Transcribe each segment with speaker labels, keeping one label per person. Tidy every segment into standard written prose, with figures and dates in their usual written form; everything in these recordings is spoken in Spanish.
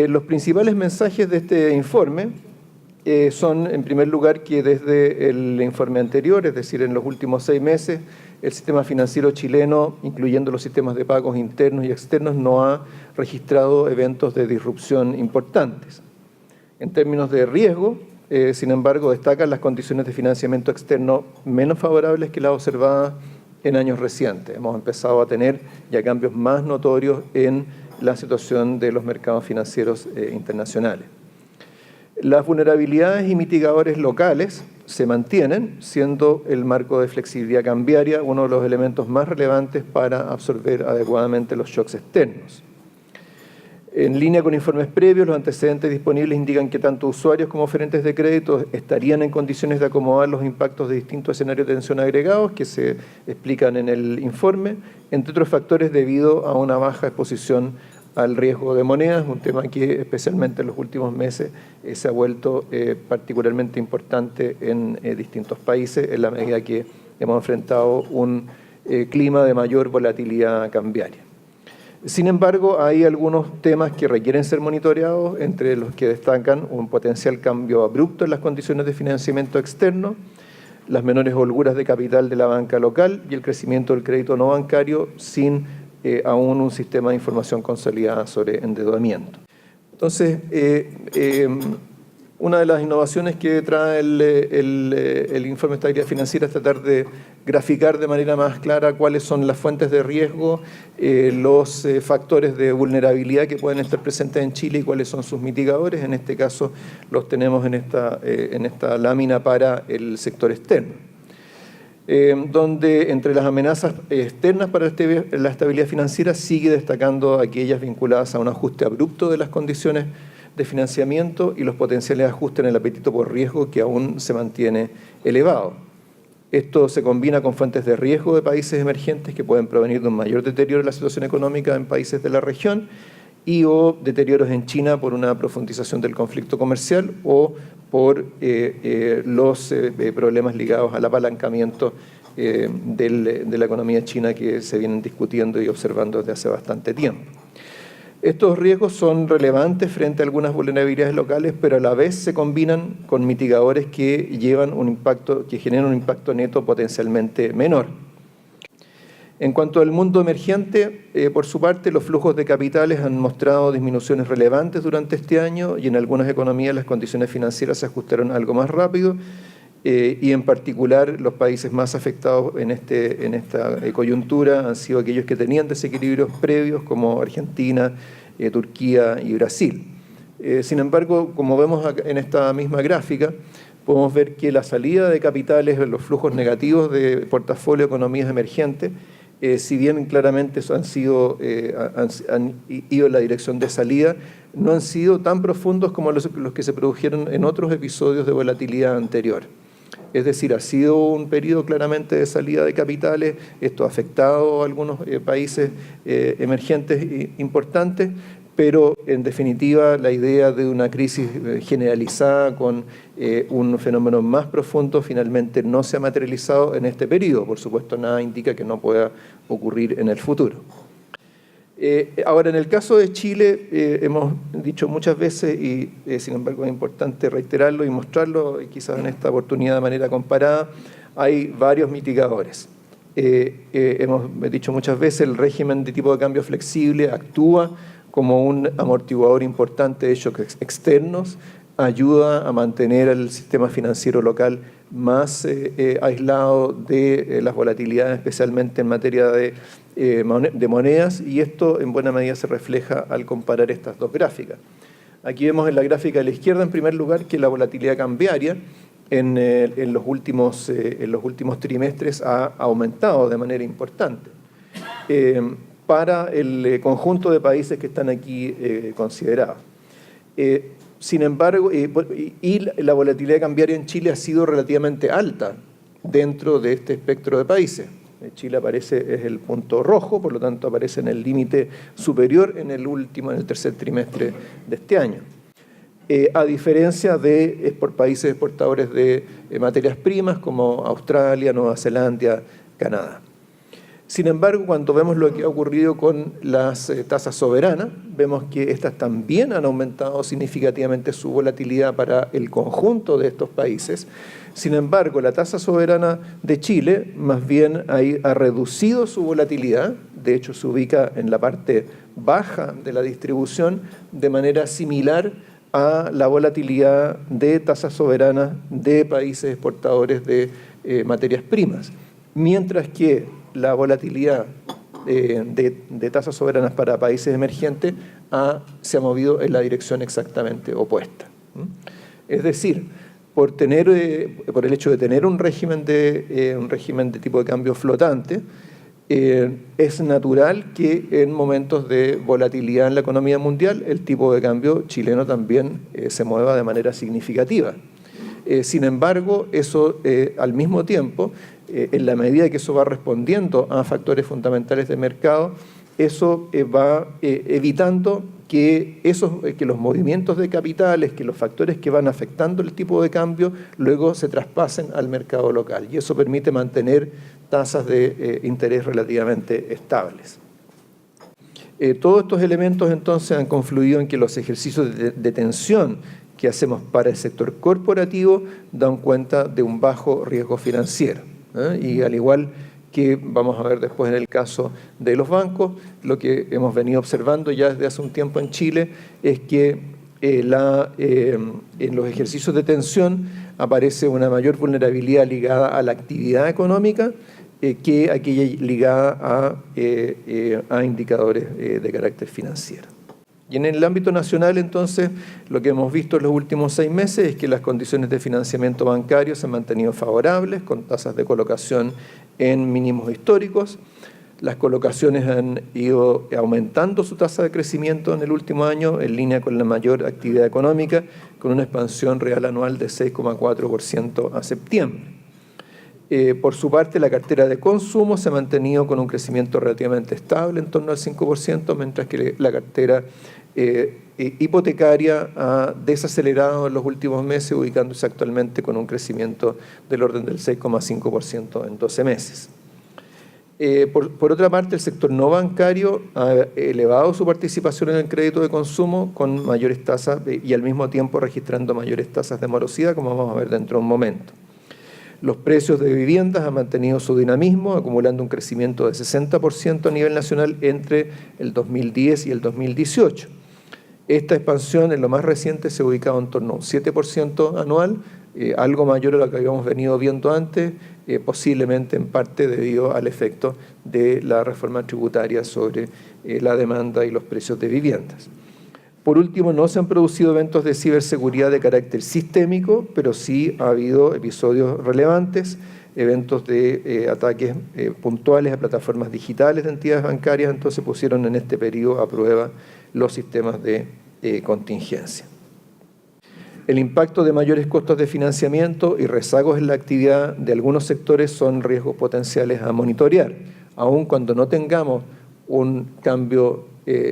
Speaker 1: Los principales mensajes de este informe son, en primer lugar, que desde el informe anterior, es decir, en los últimos 6 meses, el sistema financiero chileno, incluyendo los sistemas de pagos internos y externos, no ha registrado eventos de disrupción importantes. En términos de riesgo, sin embargo, destacan las condiciones de financiamiento externo menos favorables que las observadas en años recientes. Hemos empezado a tener ya cambios más notorios en la situación de los mercados financieros internacionales. Las vulnerabilidades y mitigadores locales se mantienen, siendo el marco de flexibilidad cambiaria uno de los elementos más relevantes para absorber adecuadamente los shocks externos. En línea con informes previos, los antecedentes disponibles indican que tanto usuarios como oferentes de crédito estarían en condiciones de acomodar los impactos de distintos escenarios de tensión agregados que se explican en el informe, entre otros factores debido a una baja exposición al riesgo de monedas, un tema que especialmente en los últimos meses se ha vuelto particularmente importante en distintos países en la medida que hemos enfrentado un clima de mayor volatilidad cambiaria. Sin embargo, hay algunos temas que requieren ser monitoreados, entre los que destacan un potencial cambio abrupto en las condiciones de financiamiento externo, las menores holguras de capital de la banca local y el crecimiento del crédito no bancario sin aún un sistema de información consolidada sobre endeudamiento. Entonces, una de las innovaciones que trae el informe de estabilidad financiera es tratar de graficar de manera más clara cuáles son las fuentes de riesgo, los factores de vulnerabilidad que pueden estar presentes en Chile y cuáles son sus mitigadores. En este caso los tenemos en esta lámina para el sector externo. Donde entre las amenazas externas para la estabilidad financiera sigue destacando aquellas vinculadas a un ajuste abrupto de las condiciones de financiamiento y los potenciales ajustes en el apetito por riesgo que aún se mantiene elevado. Esto se combina con fuentes de riesgo de países emergentes que pueden provenir de un mayor deterioro de la situación económica en países de la región y o deterioros en China por una profundización del conflicto comercial o por los problemas ligados al apalancamiento de la economía china que se vienen discutiendo y observando desde hace bastante tiempo. Estos riesgos son relevantes frente a algunas vulnerabilidades locales, pero a la vez se combinan con mitigadores que generan un impacto neto potencialmente menor. En cuanto al mundo emergente, por su parte, los flujos de capitales han mostrado disminuciones relevantes durante este año y en algunas economías las condiciones financieras se ajustaron algo más rápido y en particular los países más afectados en esta coyuntura han sido aquellos que tenían desequilibrios previos como Argentina, Turquía y Brasil. Sin embargo, como vemos en esta misma gráfica, podemos ver que la salida de capitales, los flujos negativos de portafolio de economías emergentes, si bien claramente han ido en la dirección de salida, no han sido tan profundos como los que se produjeron en otros episodios de volatilidad anterior. Es decir, ha sido un periodo claramente de salida de capitales, esto ha afectado a algunos países emergentes importantes, pero en definitiva la idea de una crisis generalizada con un fenómeno más profundo finalmente no se ha materializado en este periodo. Por supuesto, nada indica que no pueda ocurrir en el futuro. Ahora, en el caso de Chile, hemos dicho muchas veces, y sin embargo es importante reiterarlo y mostrarlo, y quizás en esta oportunidad de manera comparada, hay varios mitigadores. Hemos dicho muchas veces, el régimen de tipo de cambio flexible actúa como un amortiguador importante de shocks externos, ayuda a mantener el sistema financiero local más aislado de las volatilidades, especialmente en materia de monedas, y esto en buena medida se refleja al comparar estas dos gráficas. Aquí vemos en la gráfica de la izquierda, en primer lugar, que la volatilidad cambiaria en los últimos trimestres ha aumentado de manera importante. Para el conjunto de países que están aquí considerados. Sin embargo, y la volatilidad cambiaria en Chile ha sido relativamente alta dentro de este espectro de países. Chile es el punto rojo, por lo tanto aparece en el límite superior en el tercer trimestre de este año. A diferencia de países exportadores de materias primas como Australia, Nueva Zelanda, Canadá. Sin embargo, cuando vemos lo que ha ocurrido con las tasas soberanas, vemos que estas también han aumentado significativamente su volatilidad para el conjunto de estos países. Sin embargo, la tasa soberana de Chile más bien ha reducido su volatilidad, de hecho se ubica en la parte baja de la distribución de manera similar a la volatilidad de tasas soberanas de países exportadores de materias primas, mientras que la volatilidad de tasas soberanas para países emergentes se ha movido en la dirección exactamente opuesta. Es decir, por el hecho de tener un régimen de tipo de cambio flotante, es natural que en momentos de volatilidad en la economía mundial el tipo de cambio chileno también se mueva de manera significativa. Sin embargo, eso al mismo tiempo, en la medida que eso va respondiendo a factores fundamentales de mercado, eso va evitando que los movimientos de capitales, que los factores que van afectando el tipo de cambio, luego se traspasen al mercado local. Y eso permite mantener tasas de interés relativamente estables. Todos estos elementos entonces han confluido en que los ejercicios de tensión que hacemos para el sector corporativo dan cuenta de un bajo riesgo financiero. Y al igual que vamos a ver después en el caso de los bancos, lo que hemos venido observando ya desde hace un tiempo en Chile es que en los ejercicios de tensión aparece una mayor vulnerabilidad ligada a la actividad económica que aquella ligada a indicadores de carácter financiero. Y en el ámbito nacional, entonces, lo que hemos visto en los últimos 6 meses es que las condiciones de financiamiento bancario se han mantenido favorables, con tasas de colocación en mínimos históricos. Las colocaciones han ido aumentando su tasa de crecimiento en el último año, en línea con la mayor actividad económica, con una expansión real anual de 6,4% a septiembre. Por su parte, la cartera de consumo se ha mantenido con un crecimiento relativamente estable, en torno al 5%, mientras que la cartera hipotecaria ha desacelerado en los últimos meses, ubicándose actualmente con un crecimiento del orden del 6,5% en 12 meses. Por otra parte, el sector no bancario ha elevado su participación en el crédito de consumo con mayores tasas y al mismo tiempo registrando mayores tasas de morosidad, como vamos a ver dentro de un momento. Los precios de viviendas han mantenido su dinamismo, acumulando un crecimiento de 60% a nivel nacional entre el 2010 y el 2018. Esta expansión en lo más reciente se ha ubicado en torno a un 7% anual, algo mayor a lo que habíamos venido viendo antes, posiblemente en parte debido al efecto de la reforma tributaria sobre la demanda y los precios de viviendas. Por último, no se han producido eventos de ciberseguridad de carácter sistémico, pero sí ha habido episodios relevantes, eventos de ataques puntuales a plataformas digitales de entidades bancarias, entonces pusieron en este periodo a prueba los sistemas de contingencia. El impacto de mayores costos de financiamiento y rezagos en la actividad de algunos sectores son riesgos potenciales a monitorear, aun cuando no tengamos un cambio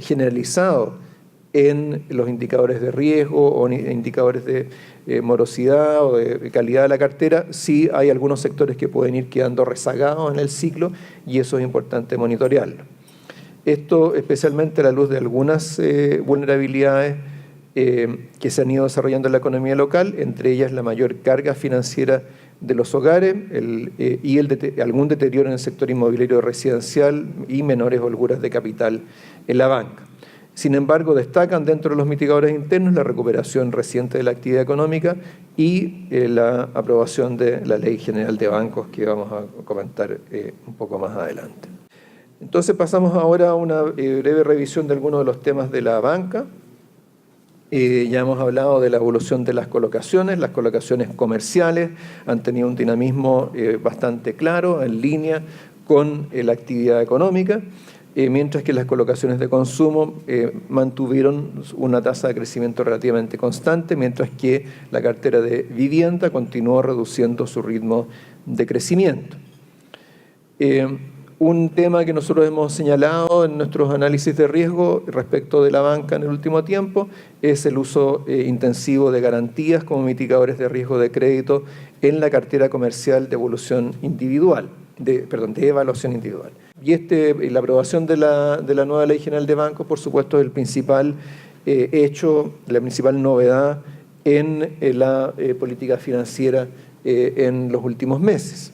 Speaker 1: generalizado en los indicadores de riesgo o indicadores de morosidad o de calidad de la cartera. Sí hay algunos sectores que pueden ir quedando rezagados en el ciclo y eso es importante monitorearlo. Esto especialmente a la luz de algunas vulnerabilidades que se han ido desarrollando en la economía local, entre ellas la mayor carga financiera de los hogares y algún deterioro en el sector inmobiliario residencial y menores holguras de capital en la banca. Sin embargo, destacan dentro de los mitigadores internos la recuperación reciente de la actividad económica y la aprobación de la Ley General de Bancos, que vamos a comentar un poco más adelante. Entonces pasamos ahora a una breve revisión de algunos de los temas de la banca. Ya hemos hablado de la evolución de las colocaciones comerciales han tenido un dinamismo bastante claro, en línea con la actividad económica. Mientras que las colocaciones de consumo mantuvieron una tasa de crecimiento relativamente constante, mientras que la cartera de vivienda continuó reduciendo su ritmo de crecimiento. Un tema que nosotros hemos señalado en nuestros análisis de riesgo respecto de la banca en el último tiempo es el uso intensivo de garantías como mitigadores de riesgo de crédito en la cartera comercial de evaluación individual. Y la aprobación de la nueva Ley General de Bancos, por supuesto, es el principal hecho, la principal novedad en la política financiera en los últimos meses.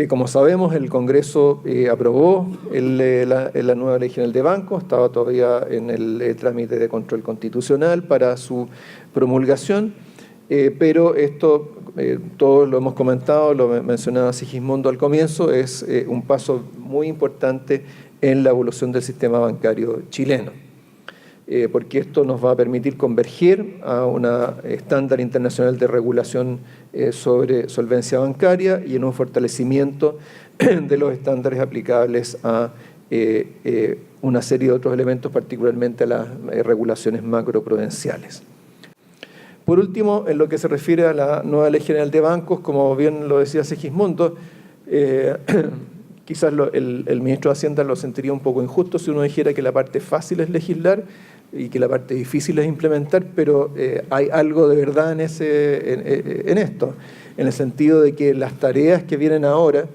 Speaker 1: Como sabemos, el Congreso aprobó la nueva Ley General de Bancos, estaba todavía en el trámite de control constitucional para su promulgación, pero esto, todos lo hemos comentado, lo mencionaba Segismundo al comienzo, es un paso muy importante en la evolución del sistema bancario chileno, porque esto nos va a permitir converger a un estándar internacional de regulación sobre solvencia bancaria y en un fortalecimiento de los estándares aplicables a una serie de otros elementos, particularmente a las regulaciones macroprudenciales. Por último, en lo que se refiere a la nueva Ley General de Bancos, como bien lo decía Segismundo, quizás el ministro de Hacienda lo sentiría un poco injusto si uno dijera que la parte fácil es legislar y que la parte difícil es implementar, pero hay algo de verdad en esto, en el sentido de que las tareas que vienen ahora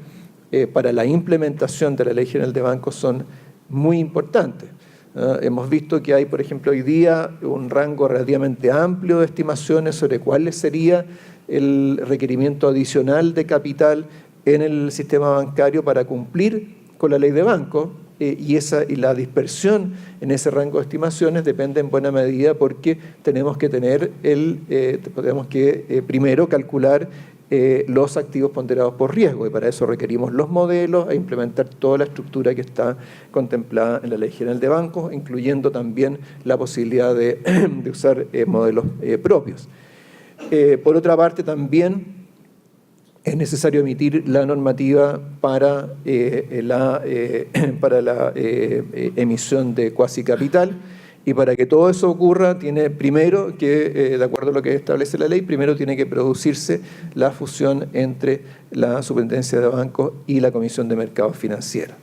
Speaker 1: para la implementación de la Ley General de Bancos son muy importantes. Hemos visto que hay, por ejemplo, hoy día un rango relativamente amplio de estimaciones sobre cuál sería el requerimiento adicional de capital en el sistema bancario para cumplir con la ley de bancos, y la dispersión en ese rango de estimaciones depende en buena medida porque tenemos que primero calcular los activos ponderados por riesgo, y para eso requerimos los modelos e implementar toda la estructura que está contemplada en la Ley General de Bancos, incluyendo también la posibilidad de usar modelos propios. Por otra parte, también es necesario emitir la normativa para la emisión de cuasi capital, y para que todo eso ocurra tiene primero que, de acuerdo a lo que establece la ley, primero tiene que producirse la fusión entre la Superintendencia de Bancos y la Comisión de Mercados Financieros.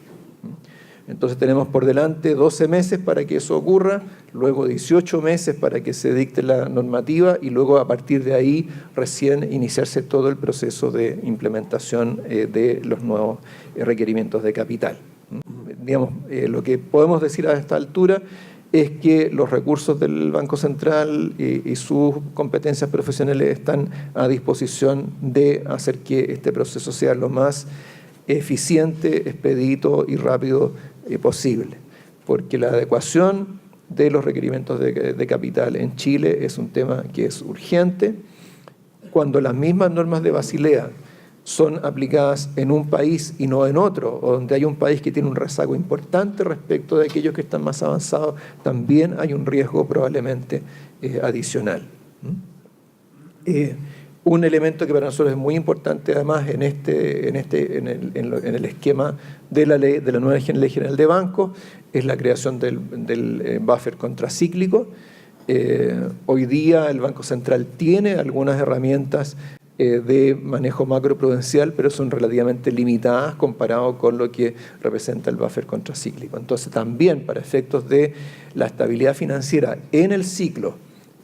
Speaker 1: Entonces tenemos por delante 12 meses para que eso ocurra, luego 18 meses para que se dicte la normativa y luego a partir de ahí recién iniciarse todo el proceso de implementación de los nuevos requerimientos de capital. Digamos, lo que podemos decir a esta altura es que los recursos del Banco Central y sus competencias profesionales están a disposición de hacer que este proceso sea lo más eficiente, expedito y rápido posible, porque la adecuación de los requerimientos de capital en Chile es un tema que es urgente. Cuando las mismas normas de Basilea son aplicadas en un país y no en otro, o donde hay un país que tiene un rezago importante respecto de aquellos que están más avanzados, también hay un riesgo probablemente adicional. Un elemento que para nosotros es muy importante además en el esquema de la nueva Ley General de Bancos es la creación del buffer contracíclico. Hoy día el Banco Central tiene algunas herramientas de manejo macroprudencial, pero son relativamente limitadas comparado con lo que representa el buffer contracíclico. Entonces también para efectos de la estabilidad financiera en el ciclo,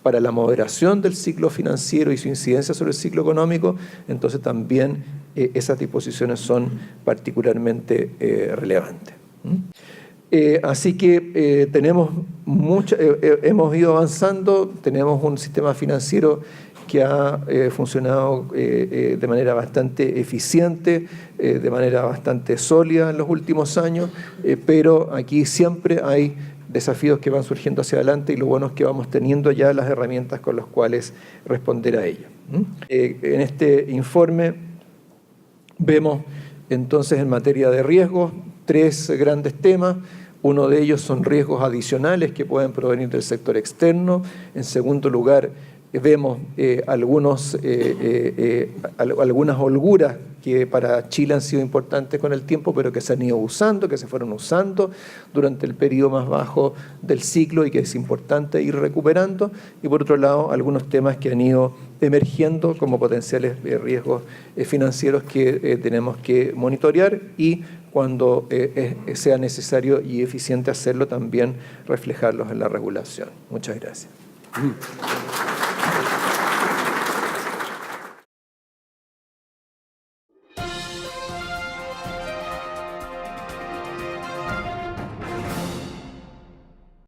Speaker 1: para la moderación del ciclo financiero y su incidencia sobre el ciclo económico, entonces también esas disposiciones son particularmente relevantes. Así que hemos ido avanzando, tenemos un sistema financiero que ha funcionado de manera bastante eficiente, de manera bastante sólida en los últimos años, pero aquí siempre hay desafíos que van surgiendo hacia adelante y lo bueno es que vamos teniendo ya las herramientas con las cuales responder a ello. En este informe vemos entonces en materia de riesgos 3 grandes temas. Uno de ellos son riesgos adicionales que pueden provenir del sector externo. En segundo lugar, vemos algunas holguras que para Chile han sido importantes con el tiempo, pero que se han ido usando, que se fueron usando durante el periodo más bajo del ciclo y que es importante ir recuperando. Y por otro lado, algunos temas que han ido emergiendo como potenciales riesgos financieros que tenemos que monitorear y cuando sea necesario y eficiente hacerlo, también reflejarlos en la regulación. Muchas gracias.